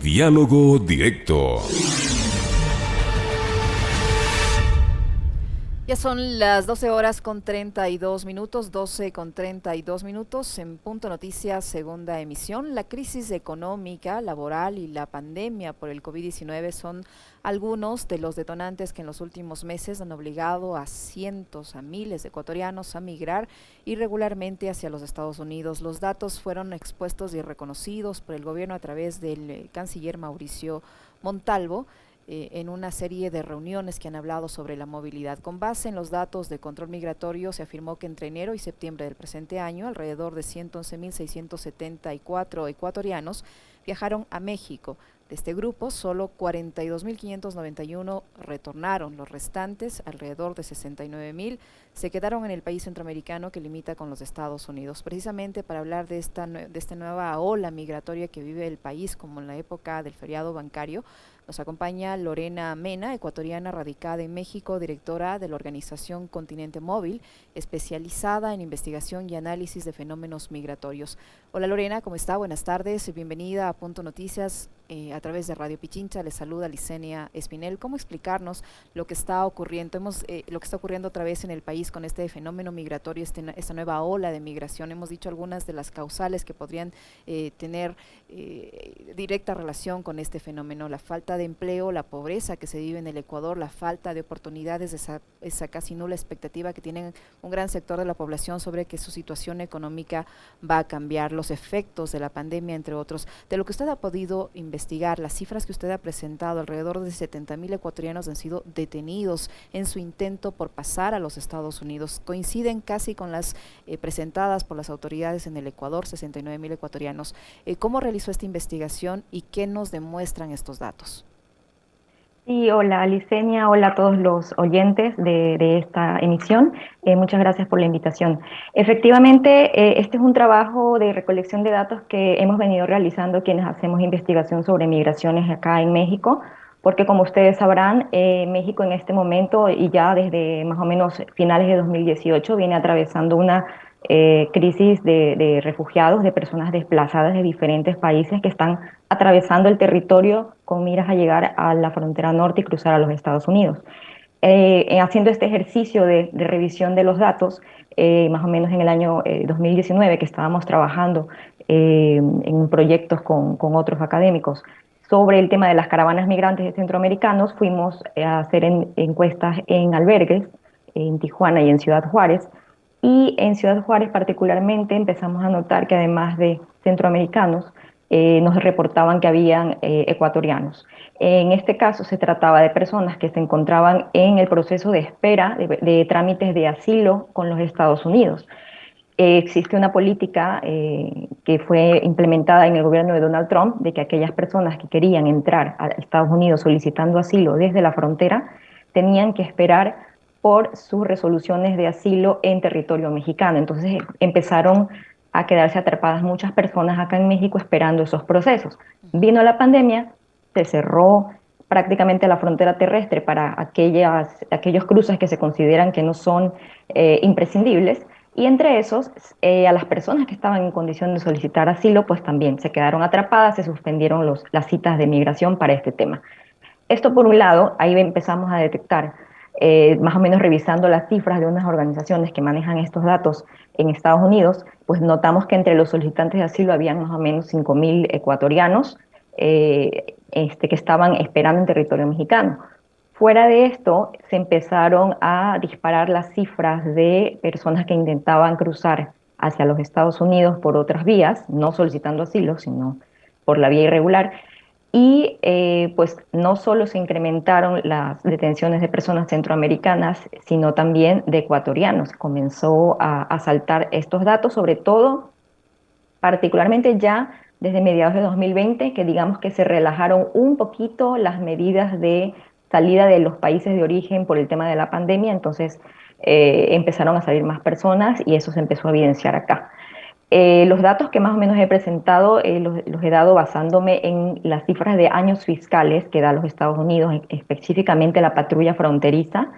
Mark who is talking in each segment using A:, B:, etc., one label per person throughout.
A: Diálogo Directo.
B: Ya son las 12 horas con 32 minutos, 12 con 32 minutos en Punto Noticias, segunda emisión. La crisis económica, laboral y la pandemia por el COVID-19 son algunos de los detonantes que en los últimos meses han obligado a cientos, a miles de ecuatorianos a migrar irregularmente hacia los Estados Unidos. Los datos fueron expuestos y reconocidos por el gobierno a través del canciller Mauricio Montalvo, en una serie de reuniones que han hablado sobre la movilidad. Con base en los datos de control migratorio, se afirmó que entre enero y septiembre del presente año, alrededor de 111.674 ecuatorianos viajaron a México. De este grupo, solo 42.591 retornaron. Los restantes, alrededor de 69.000, se quedaron en el país centroamericano que limita con los Estados Unidos. Precisamente para hablar de esta nueva ola migratoria que vive el país, como en la época del feriado bancario, nos acompaña Lorena Mena, ecuatoriana radicada en México, directora de la organización Continente Móvil, especializada en investigación y análisis de fenómenos migratorios. Hola Lorena, ¿cómo está? Buenas tardes, bienvenida a Punto Noticias a través de Radio Pichincha. Les saluda Licenia Espinel. ¿Cómo explicarnos lo que está ocurriendo? Lo que está ocurriendo otra vez en el país con este fenómeno migratorio, esta nueva ola de migración. Hemos dicho algunas de las causales que podrían tener directa relación con este fenómeno: la falta de empleo, la pobreza que se vive en el Ecuador, la falta de oportunidades, esa casi nula expectativa que tienen un gran sector de la población sobre que su situación económica va a cambiar, los efectos de la pandemia, entre otros. De lo que usted ha podido investigar, las cifras que usted ha presentado, alrededor de 70.000 ecuatorianos han sido detenidos en su intento por pasar a los Estados Unidos. Coinciden casi con las presentadas por las autoridades en el Ecuador, 69.000 ecuatorianos. ¿Cómo realizó esta investigación y qué nos demuestran estos datos?
C: Sí, hola Licenia, hola a todos los oyentes de esta emisión. Muchas gracias por la invitación. Efectivamente, este es un trabajo de recolección de datos que hemos venido realizando quienes hacemos investigación sobre migraciones acá en México, porque como ustedes sabrán, México en este momento y ya desde más o menos finales de 2018 viene atravesando una crisis de refugiados, de personas desplazadas de diferentes países que están atravesando el territorio con miras a llegar a la frontera norte y cruzar a los Estados Unidos. Haciendo este ejercicio de revisión de los datos, más o menos en el año 2019, que estábamos trabajando en proyectos con otros académicos sobre el tema de las caravanas migrantes de centroamericanos, fuimos a hacer encuestas en albergues, en Tijuana y en Ciudad Juárez. Y en Ciudad Juárez particularmente empezamos a notar que además de centroamericanos, nos reportaban que habían ecuatorianos. En este caso se trataba de personas que se encontraban en el proceso de espera de trámites de asilo con los Estados Unidos. Existe una política que fue implementada en el gobierno de Donald Trump de que aquellas personas que querían entrar a Estados Unidos solicitando asilo desde la frontera tenían que esperar por sus resoluciones de asilo en territorio mexicano. Entonces empezaron a quedarse atrapadas muchas personas acá en México esperando esos procesos. Vino la pandemia, se cerró prácticamente la frontera terrestre para aquellos cruces que se consideran que no son imprescindibles, y entre esos, a las personas que estaban en condición de solicitar asilo, pues también se quedaron atrapadas, se suspendieron las citas de migración para este tema. Esto por un lado, ahí empezamos a detectar, más o menos revisando las cifras de unas organizaciones que manejan estos datos en Estados Unidos, pues notamos que entre los solicitantes de asilo habían más o menos 5.000 ecuatorianos que estaban esperando en territorio mexicano. Fuera de esto, se empezaron a disparar las cifras de personas que intentaban cruzar hacia los Estados Unidos por otras vías, no solicitando asilo, sino por la vía irregular. Y pues no solo se incrementaron las detenciones de personas centroamericanas, sino también de ecuatorianos. Comenzó a saltar estos datos, sobre todo, particularmente ya desde mediados de 2020, que digamos que se relajaron un poquito las medidas de salida de los países de origen por el tema de la pandemia. Entonces empezaron a salir más personas y eso se empezó a evidenciar acá. Los datos que más o menos he presentado los he dado basándome en las cifras de años fiscales que da los Estados Unidos, específicamente la patrulla fronteriza.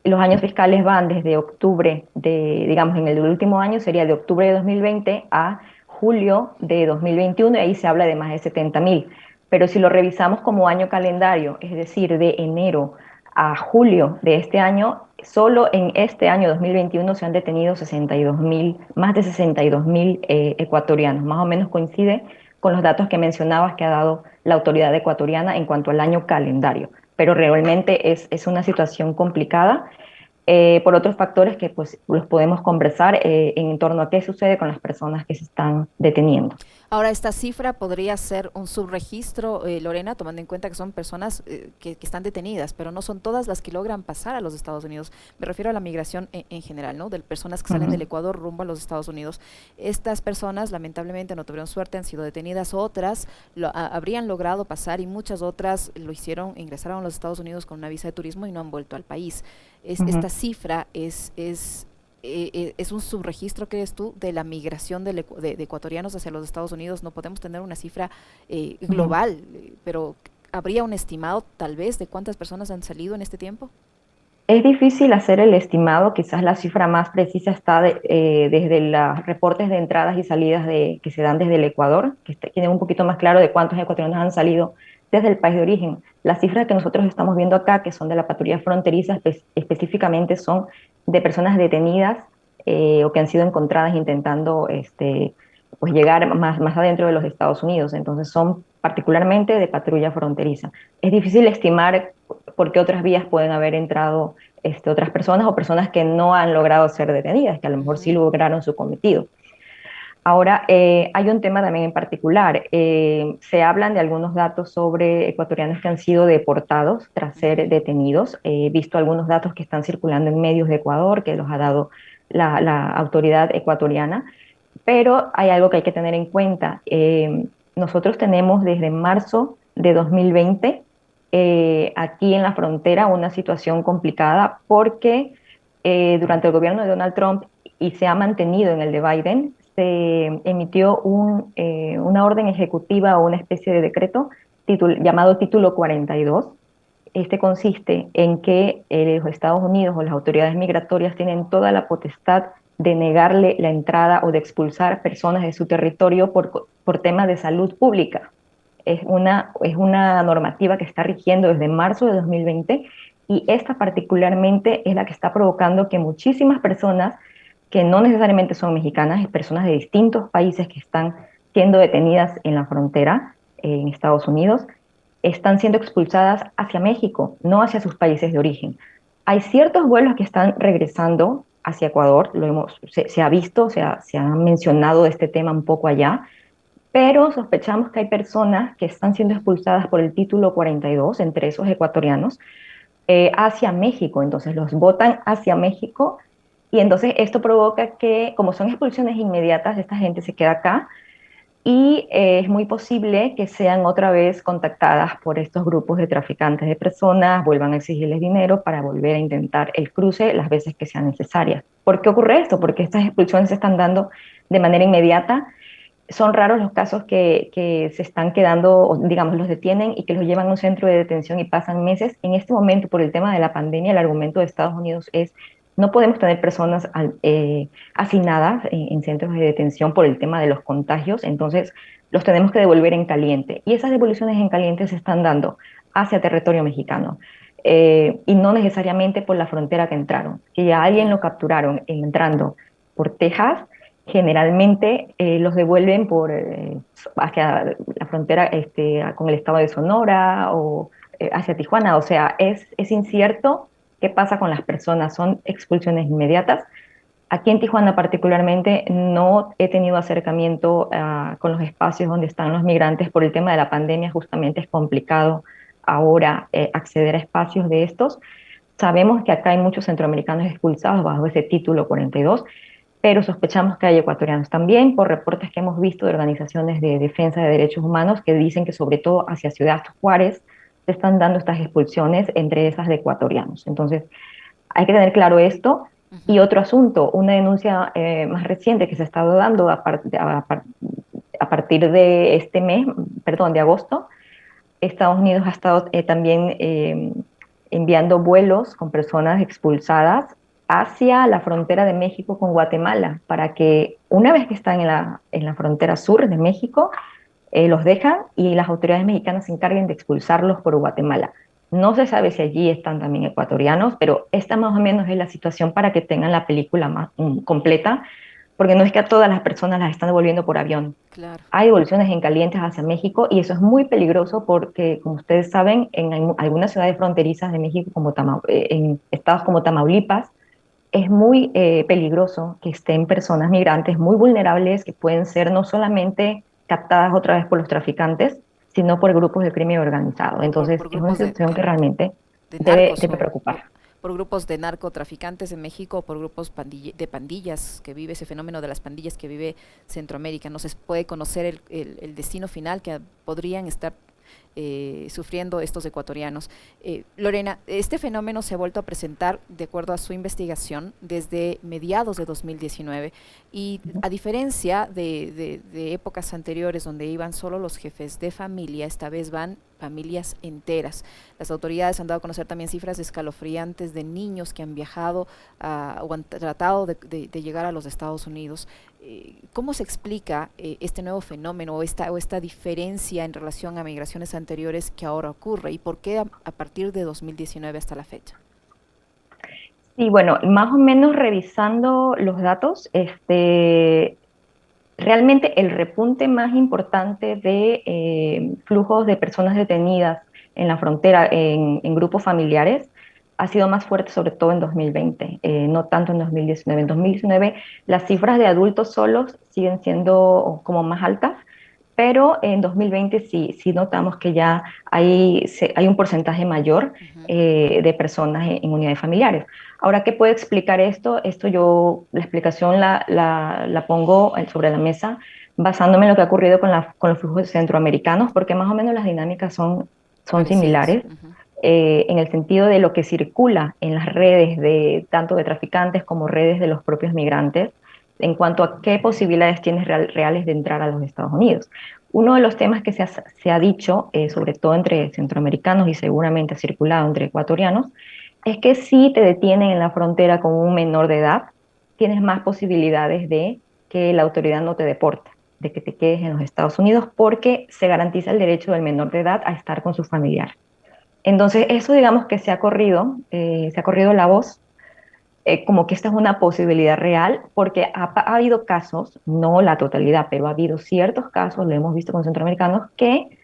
C: Los años fiscales van desde octubre digamos, en el último año sería de octubre de 2020 a julio de 2021, y ahí se habla de más de 70.000. pero si lo revisamos como año calendario, es decir, de enero a julio de este año, solo en este año 2021 se han detenido 62.000, más de 62.000 ecuatorianos. Más o menos coincide con los datos que mencionabas que ha dado la autoridad ecuatoriana en cuanto al año calendario. Pero realmente es una situación complicada por otros factores que pues los podemos conversar en torno a qué sucede con las personas que se están deteniendo.
B: Ahora, esta cifra podría ser un subregistro, Lorena, tomando en cuenta que son personas que están detenidas, pero no son todas las que logran pasar a los Estados Unidos. Me refiero a la migración en general, ¿no? De personas que salen del Ecuador rumbo a los Estados Unidos. Estas personas, lamentablemente, no tuvieron suerte, han sido detenidas. Otras habrían logrado pasar y muchas otras lo hicieron, ingresaron a los Estados Unidos con una visa de turismo y no han vuelto al país. Esta cifra es un subregistro, crees tú, de la migración de ecuatorianos hacia los Estados Unidos. No podemos tener una cifra global, pero ¿habría un estimado tal vez de cuántas personas han salido en este tiempo?
C: Es difícil hacer el estimado, quizás la cifra más precisa está desde los reportes de entradas y salidas que se dan desde el Ecuador, que tienen un poquito más claro de cuántos ecuatorianos han salido desde el país de origen. Las cifras que nosotros estamos viendo acá, que son de la patrulla fronteriza, específicamente son de personas detenidas o que han sido encontradas intentando pues llegar más adentro de los Estados Unidos. Entonces son particularmente de patrulla fronteriza. Es difícil estimar por qué otras vías pueden haber entrado otras personas o personas que no han logrado ser detenidas, que a lo mejor sí lograron su cometido. Ahora, hay un tema también en particular. Se hablan de algunos datos sobre ecuatorianos que han sido deportados tras ser detenidos. He visto algunos datos que están circulando en medios de Ecuador, que los ha dado la autoridad ecuatoriana, pero hay algo que hay que tener en cuenta. Nosotros tenemos desde marzo de 2020 aquí en la frontera una situación complicada porque durante el gobierno de Donald Trump y se ha mantenido en el de Biden, se emitió una orden ejecutiva o una especie de decreto llamado Título 42. Este consiste en que los Estados Unidos o las autoridades migratorias tienen toda la potestad de negarle la entrada o de expulsar personas de su territorio por temas de salud pública. Es una normativa que está rigiendo desde marzo de 2020 y esta particularmente es la que está provocando que muchísimas personas que no necesariamente son mexicanas, personas de distintos países que están siendo detenidas en la frontera en Estados Unidos, están siendo expulsadas hacia México, no hacia sus países de origen. Hay ciertos vuelos que están regresando hacia Ecuador, se ha visto, se ha mencionado de este tema un poco allá, pero sospechamos que hay personas que están siendo expulsadas por el título 42, entre esos ecuatorianos, hacia México. Entonces los votan hacia México y entonces esto provoca que, como son expulsiones inmediatas, esta gente se queda acá y es muy posible que sean otra vez contactadas por estos grupos de traficantes de personas, vuelvan a exigirles dinero para volver a intentar el cruce las veces que sean necesarias. ¿Por qué ocurre esto? Porque estas expulsiones se están dando de manera inmediata. Son raros los casos que se están quedando, digamos, los detienen y que los llevan a un centro de detención y pasan meses. En este momento, por el tema de la pandemia, el argumento de Estados Unidos es no podemos tener personas hacinadas en centros de detención por el tema de los contagios, entonces los tenemos que devolver en caliente. Y esas devoluciones en caliente se están dando hacia territorio mexicano. Y no necesariamente por la frontera que entraron. Que ya alguien lo capturaron entrando por Texas, generalmente los devuelven hacia la frontera con el estado de Sonora o hacia Tijuana. O sea, es incierto qué pasa con las personas, son expulsiones inmediatas. Aquí en Tijuana particularmente no he tenido acercamiento con los espacios donde están los migrantes por el tema de la pandemia, justamente es complicado ahora acceder a espacios de estos. Sabemos que acá hay muchos centroamericanos expulsados bajo ese título 42, pero sospechamos que hay ecuatorianos también por reportes que hemos visto de organizaciones de defensa de derechos humanos que dicen que sobre todo hacia Ciudad Juárez se están dando estas expulsiones, entre esas de ecuatorianos. Entonces, hay que tener claro esto. Y otro asunto, una denuncia más reciente que se ha estado dando a partir de este mes, perdón, de agosto, Estados Unidos ha estado también enviando vuelos con personas expulsadas hacia la frontera de México con Guatemala, para que una vez que están en la frontera sur de México, los dejan y las autoridades mexicanas se encargan de expulsarlos por Guatemala. No se sabe si allí están también ecuatorianos, pero esta más o menos es la situación para que tengan la película más completa, porque no es que a todas las personas las están devolviendo por avión.
B: Claro.
C: Hay devoluciones en calientes hacia México y eso es muy peligroso porque, como ustedes saben, en algunas ciudades fronterizas de México, como en estados como Tamaulipas, es muy peligroso que estén personas migrantes muy vulnerables que pueden ser no solamente captadas otra vez por los traficantes, sino por grupos de crimen organizado. Entonces,
B: Por
C: es una
B: grupos
C: situación que realmente
B: de
C: debe
B: narcos
C: preocupar.
B: por grupos de narcotraficantes en México o por grupos de pandillas que vive ese fenómeno de las pandillas que vive Centroamérica. No se puede conocer el destino final que podrían estar sufriendo estos ecuatorianos. Lorena, este fenómeno se ha vuelto a presentar, de acuerdo a su investigación, desde mediados de 2019 y a diferencia de épocas anteriores donde iban solo los jefes de familia, esta vez van familias enteras. Las autoridades han dado a conocer también cifras escalofriantes de niños que han viajado o han tratado de llegar a los Estados Unidos. ¿Cómo se explica este nuevo fenómeno o esta diferencia en relación a migraciones anteriores que ahora ocurre y por qué a partir de 2019 hasta la fecha?
C: Sí, bueno, más o menos revisando los datos, realmente el repunte más importante de flujos de personas detenidas en la frontera en grupos familiares ha sido más fuerte sobre todo en 2020, no tanto en 2019. En 2019 las cifras de adultos solos siguen siendo como más altas, pero en 2020 sí notamos que ya hay un porcentaje mayor de personas en unidades familiares. Ahora, ¿qué puede explicar esto? La explicación la pongo sobre la mesa basándome en lo que ha ocurrido con los flujos centroamericanos, porque más o menos las dinámicas son
B: Parecidas.
C: similares, en el sentido de lo que circula en las redes de tanto de traficantes como redes de los propios migrantes, en cuanto a qué posibilidades tienes reales de entrar a los Estados Unidos. Uno de los temas que se ha dicho, sobre todo entre centroamericanos y seguramente ha circulado entre ecuatorianos, es que si te detienen en la frontera con un menor de edad, tienes más posibilidades de que la autoridad no te deporte, de que te quedes en los Estados Unidos, porque se garantiza el derecho del menor de edad a estar con su familiar. Entonces, eso digamos que se ha corrido la voz, como que esta es una posibilidad real, porque ha habido casos, no la totalidad, pero ha habido ciertos casos, lo hemos visto con centroamericanos, que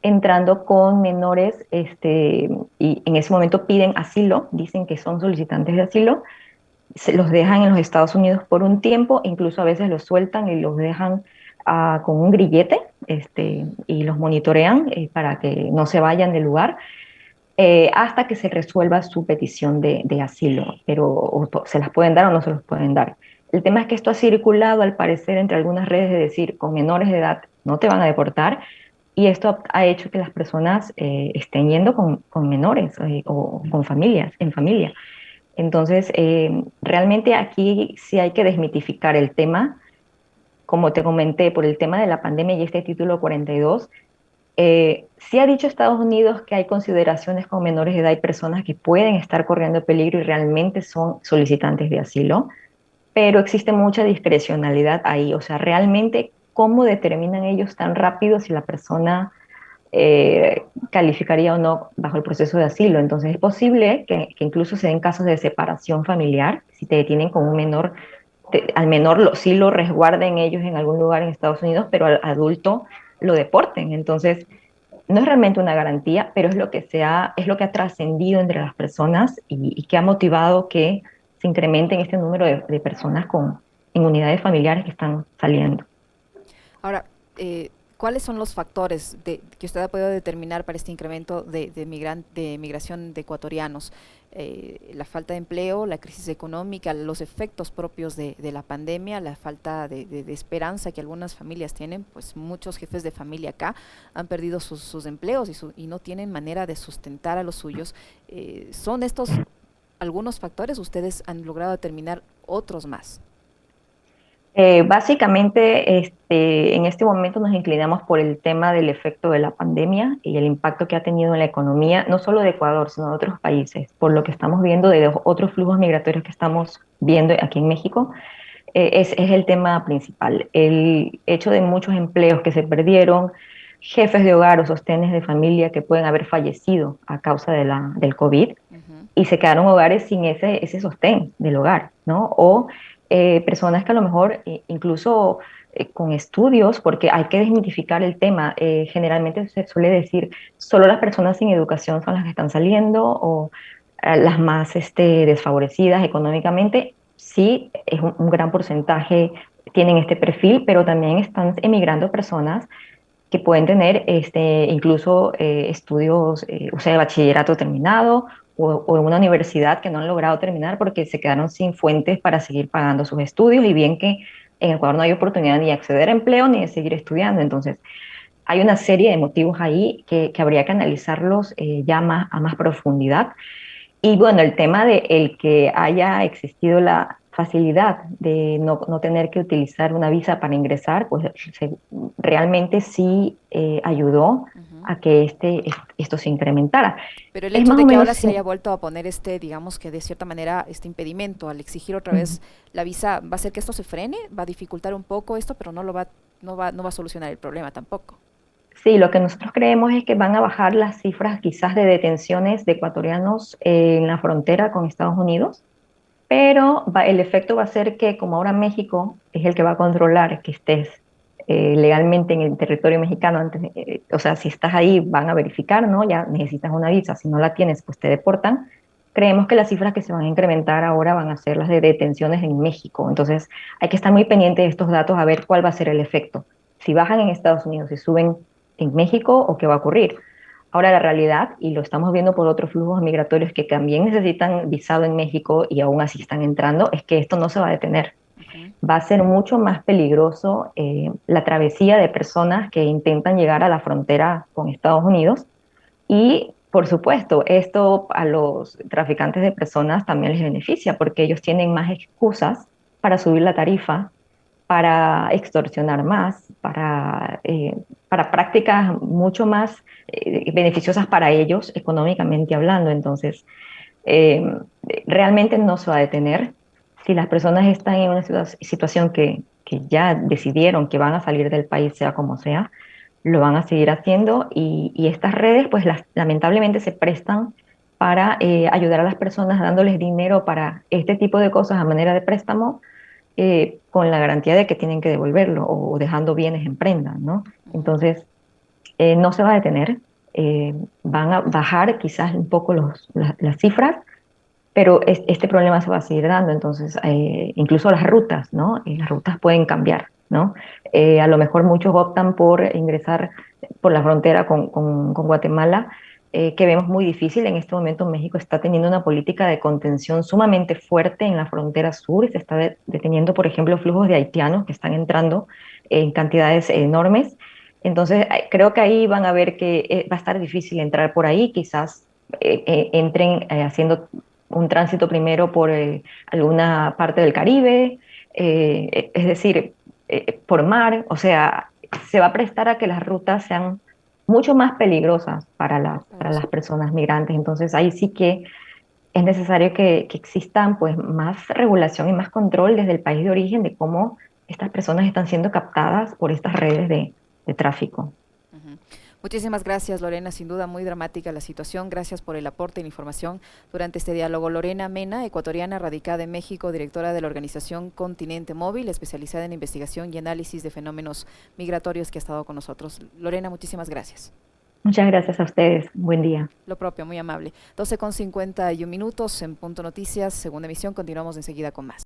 C: entrando con menores y en ese momento piden asilo, dicen que son solicitantes de asilo, se los dejan en los Estados Unidos por un tiempo, incluso a veces los sueltan y los dejan con un grillete y los monitorean para que no se vayan del lugar. Hasta que se resuelva su petición de asilo, pero se las pueden dar o no se los pueden dar. El tema es que esto ha circulado al parecer entre algunas redes de decir, con menores de edad no te van a deportar, y esto ha hecho que las personas estén yendo con menores o con familias, en familia. Entonces, realmente aquí sí hay que desmitificar el tema, como te comenté, por el tema de la pandemia y este título 42. Sí ha dicho Estados Unidos que hay consideraciones con menores de edad y personas que pueden estar corriendo peligro y realmente son solicitantes de asilo, pero existe mucha discrecionalidad ahí. O sea, realmente, ¿cómo determinan ellos tan rápido si la persona calificaría o no bajo el proceso de asilo? Entonces, es posible que incluso se den casos de separación familiar, si te detienen con un menor. Al menor sí lo resguarden ellos en algún lugar en Estados Unidos, pero al adulto lo deporten. Entonces, no es realmente una garantía, pero es lo que ha trascendido entre las personas y que ha motivado que se incrementen este número de personas en unidades familiares que están saliendo.
B: Ahora, ¿cuáles son los factores que usted ha podido determinar para este incremento de migración de ecuatorianos? La falta de empleo, la crisis económica, los efectos propios de la pandemia, la falta de esperanza que algunas familias tienen, pues muchos jefes de familia acá han perdido sus empleos y no tienen manera de sustentar a los suyos. ¿Son estos algunos factores? ¿Ustedes han logrado determinar otros más?
C: Básicamente, en este momento nos inclinamos por el tema del efecto de la pandemia y el impacto que ha tenido en la economía, no solo de Ecuador, sino de otros países, por lo que estamos viendo de los otros flujos migratorios que estamos viendo aquí en México. Es el tema principal, el hecho de muchos empleos que se perdieron, jefes de hogar o sostenes de familia que pueden haber fallecido a causa del COVID y se quedaron hogares sin ese sostén del hogar, ¿no? O personas que a lo mejor incluso con estudios, porque hay que desmitificar el tema, generalmente se suele decir solo las personas sin educación son las que están saliendo o las más desfavorecidas económicamente, sí, es un gran porcentaje tienen este perfil, pero también están emigrando personas que pueden tener incluso estudios, o sea, de bachillerato terminado o en una universidad que no han logrado terminar porque se quedaron sin fuentes para seguir pagando sus estudios y bien que en Ecuador no hay oportunidad ni de acceder a empleo ni de seguir estudiando. Entonces, hay una serie de motivos ahí que habría que analizarlos ya a más profundidad. Y bueno, el tema de el que haya existido la facilidad de no tener que utilizar una visa para ingresar, pues realmente sí ayudó a que esto se incrementara.
B: Pero el
C: Es
B: hecho
C: más
B: de
C: o
B: que
C: menos,
B: ahora se haya vuelto a poner digamos que de cierta manera, este impedimento al exigir otra vez la visa, ¿va a hacer que esto se frene? ¿Va a dificultar un poco esto, pero no va a solucionar el problema tampoco?
C: sí, lo que nosotros creemos es que van a bajar las cifras quizás de detenciones de ecuatorianos en la frontera con Estados Unidos, pero el efecto va a ser que como ahora México es el que va a controlar que estés legalmente en el territorio mexicano, o sea, si estás ahí van a verificar, ¿no? Ya necesitas una visa, si no la tienes, pues te deportan. Creemos que las cifras que se van a incrementar ahora van a ser las de detenciones en México, entonces hay que estar muy pendiente de estos datos a ver cuál va a ser el efecto, si bajan en Estados Unidos, si suben en México o qué va a ocurrir. Ahora la realidad, y lo estamos viendo por otros flujos migratorios que también necesitan visado en México y aún así están entrando, es que esto no se va a detener. Va a ser mucho más peligroso la travesía de personas que intentan llegar a la frontera con Estados Unidos y, por supuesto, esto a los traficantes de personas también les beneficia porque ellos tienen más excusas para subir la tarifa, para extorsionar más, para prácticas mucho más beneficiosas para ellos económicamente hablando. Entonces, eh, realmente no se va a detener. Si las personas están en una situación que ya decidieron que van a salir del país, sea como sea, lo van a seguir haciendo y estas redes, pues lamentablemente se prestan para ayudar a las personas dándoles dinero para este tipo de cosas a manera de préstamo con la garantía de que tienen que devolverlo o dejando bienes en prenda, ¿no? Entonces, no se va a detener, van a bajar quizás un poco las cifras, pero este problema se va a seguir dando, entonces, incluso las rutas, ¿no? Las rutas pueden cambiar, ¿no? A lo mejor muchos optan por ingresar por la frontera con Guatemala, que vemos muy difícil. En este momento México está teniendo una política de contención sumamente fuerte en la frontera sur y se está deteniendo, por ejemplo, flujos de haitianos que están entrando en cantidades enormes. Entonces, creo que ahí van a ver que va a estar difícil entrar por ahí, quizás entren haciendo un tránsito primero por alguna parte del Caribe, es decir, por mar, o sea, se va a prestar a que las rutas sean mucho más peligrosas para las personas migrantes. Entonces ahí sí que es necesario que existan pues más regulación y más control desde el país de origen de cómo estas personas están siendo captadas por estas redes de tráfico.
B: Ujú. Muchísimas gracias, Lorena. Sin duda muy dramática la situación. Gracias por el aporte y la información durante este diálogo. Lorena Mena, ecuatoriana, radicada en México, directora de la organización Continente Móvil, especializada en investigación y análisis de fenómenos migratorios, que ha estado con nosotros. Lorena, muchísimas gracias.
C: Muchas gracias a ustedes. Buen día.
B: Lo propio, muy amable. 12:51 en Punto Noticias, segunda emisión. Continuamos enseguida con más.